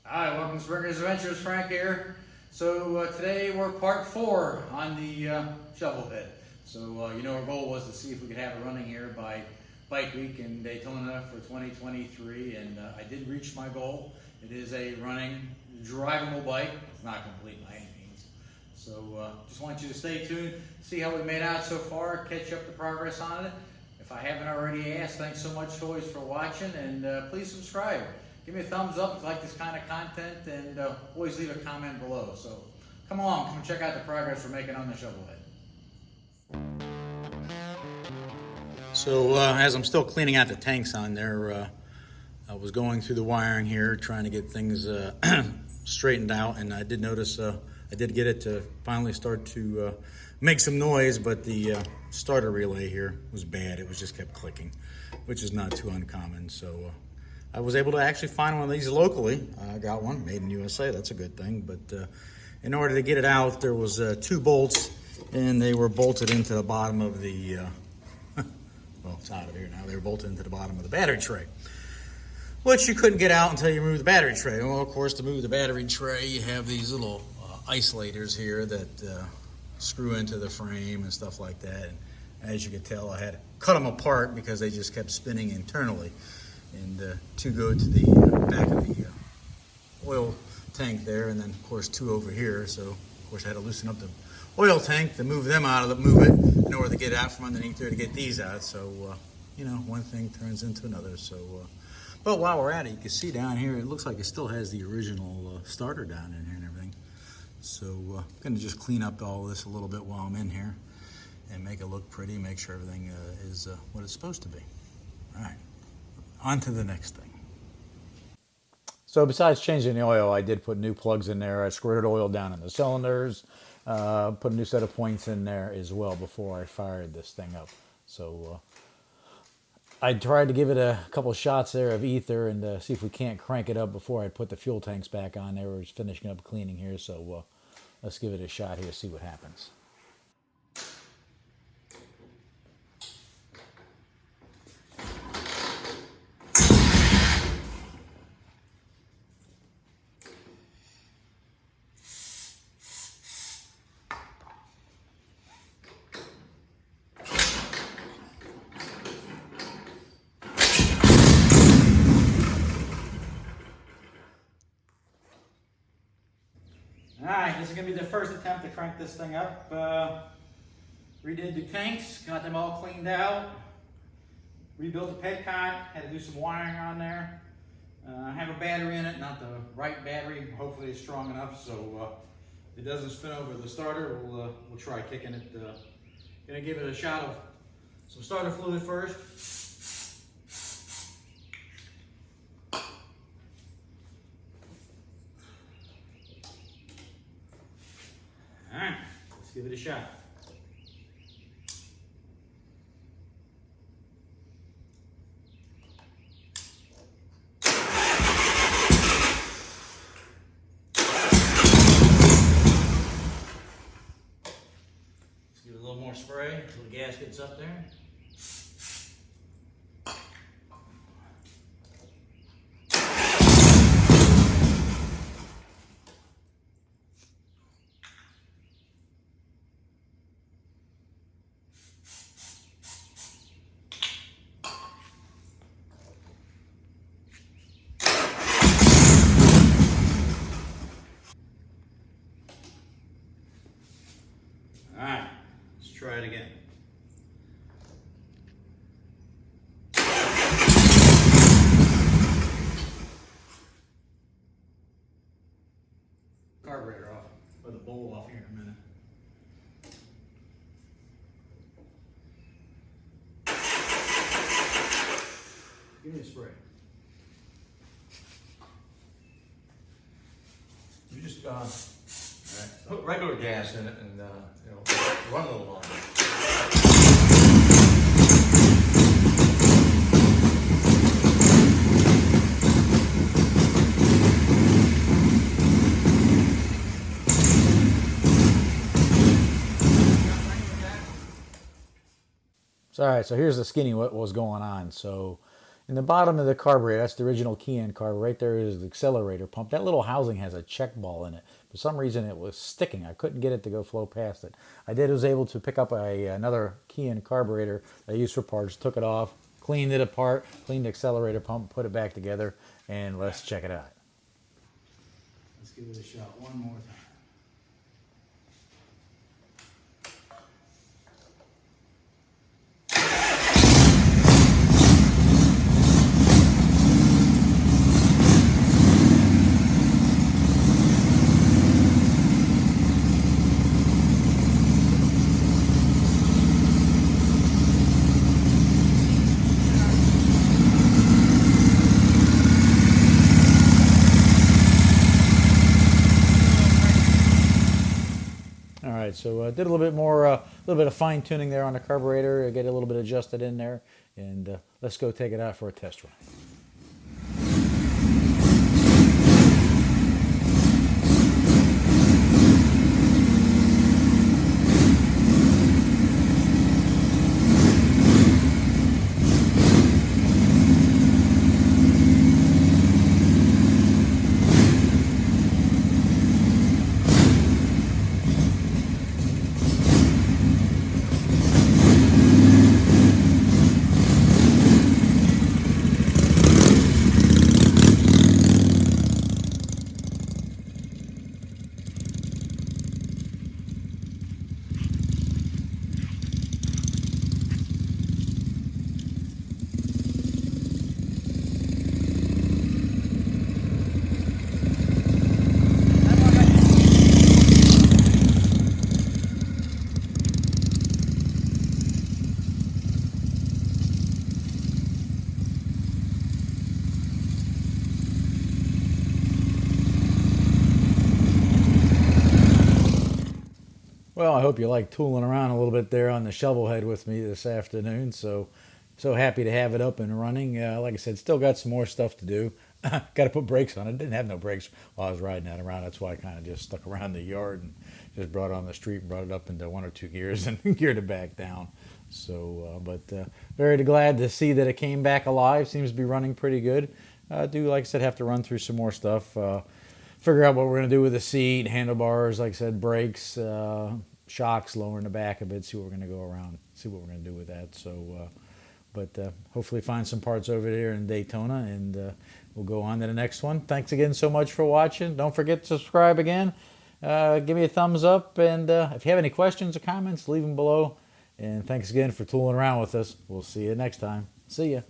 Hi, welcome to Springer's Adventures. Frank here. So today we're part 4 on the Shovelhead. So our goal was to see if we could have it running here by Bike Week in Daytona for 2023, and I did reach my goal. It is a running, drivable bike. It's not complete by any means. So just want you to stay tuned, see how we made out so far, catch up the progress on it. If I haven't already asked, thanks so much always for watching, and please subscribe. Give me a thumbs up if you like this kind of content, and always leave a comment below. So come along, come check out the progress we're making on the Shovelhead. So as I'm still cleaning out the tanks on there, I was going through the wiring here, trying to get things straightened out, and I did notice I did get it to finally start to make some noise, but the starter relay here was bad. It was just kept clicking, which is not too uncommon. So I was able to actually find one of these locally. I got one made in USA. That's a good thing. But in order to get it out, there was 2 bolts, and they were bolted into the bottom of the well, it's out of here now. They were bolted into the bottom of the battery tray, which you couldn't get out until you removed the battery tray. Well, of course, to move the battery tray, you have these little isolators here that screw into the frame and stuff like that. And as you can tell, I had to cut them apart because they just kept spinning internally. And 2 go to the back of the oil tank there, and then of course 2 over here. So of course I had to loosen up the oil tank to move them out of move it in order to get out from underneath there to get these out. So one thing turns into another. So but while we're at it, you can see down here it looks like it still has the original starter down in here and everything. So I'm gonna just clean up all this a little bit while I'm in here and make it look pretty, make sure everything is what it's supposed to be. All right. On to the next thing. So besides changing the oil, I did put new plugs in there. I squirted oil down in the cylinders, put a new set of points in there as well before I fired this thing up. So I tried to give it a couple shots there of ether and see if we can't crank it up before I put the fuel tanks back on. They were just finishing up cleaning here, so let's give it a shot here, see what happens. Alright, this is going to be the first attempt to crank this thing up. Redid the tanks, got them all cleaned out, rebuilt the petcock, had to do some wiring on there. I have a battery in it, not the right battery, hopefully it's strong enough so if it doesn't spin over the starter, we'll try kicking it. Gonna give it a shot of some starter fluid first. Alright, let's give it a shot. Let's give it a little more spray until the gas gets up there. Alright, let's try it again. Carburetor off, or the bowl off here in a minute. Give me a spray. You just put regular gas in it and run a little longer. So, all right, so here's the skinny what was going on. So In the bottom of the carburetor, that's the original key-in carburetor. Right there is the accelerator pump. That little housing has a check ball in it. For some reason, it was sticking. I couldn't get it to go flow past it. Was able to pick up another key-in carburetor that I used for parts, took it off, cleaned it apart, cleaned the accelerator pump, put it back together, and let's check it out. Let's give it a shot one more time. All right, so did a little bit more, a little bit of fine tuning there on the carburetor, get a little bit adjusted in there, and let's go take it out for a test run. Well, I hope you like tooling around a little bit there on the Shovelhead with me this afternoon. So happy to have it up and running. Like I said, still got some more stuff to do. Got to put brakes on it. Didn't have no brakes while I was riding that around. That's why I kind of just stuck around the yard and just brought it on the street and brought it up into 1 or 2 gears and geared it back down. So, very glad to see that it came back alive. Seems to be running pretty good. Do, like I said, have to run through some more stuff. Figure out what we're going to do with the seat, handlebars, like I said, brakes, shocks, lowering the back a bit, see what we're going to go around, see what we're going to do with that. So, hopefully find some parts over there in Daytona, and we'll go on to the next one. Thanks again so much for watching. Don't forget to subscribe again. Give me a thumbs up, and if you have any questions or comments, leave them below. And thanks again for tooling around with us. We'll see you next time. See ya.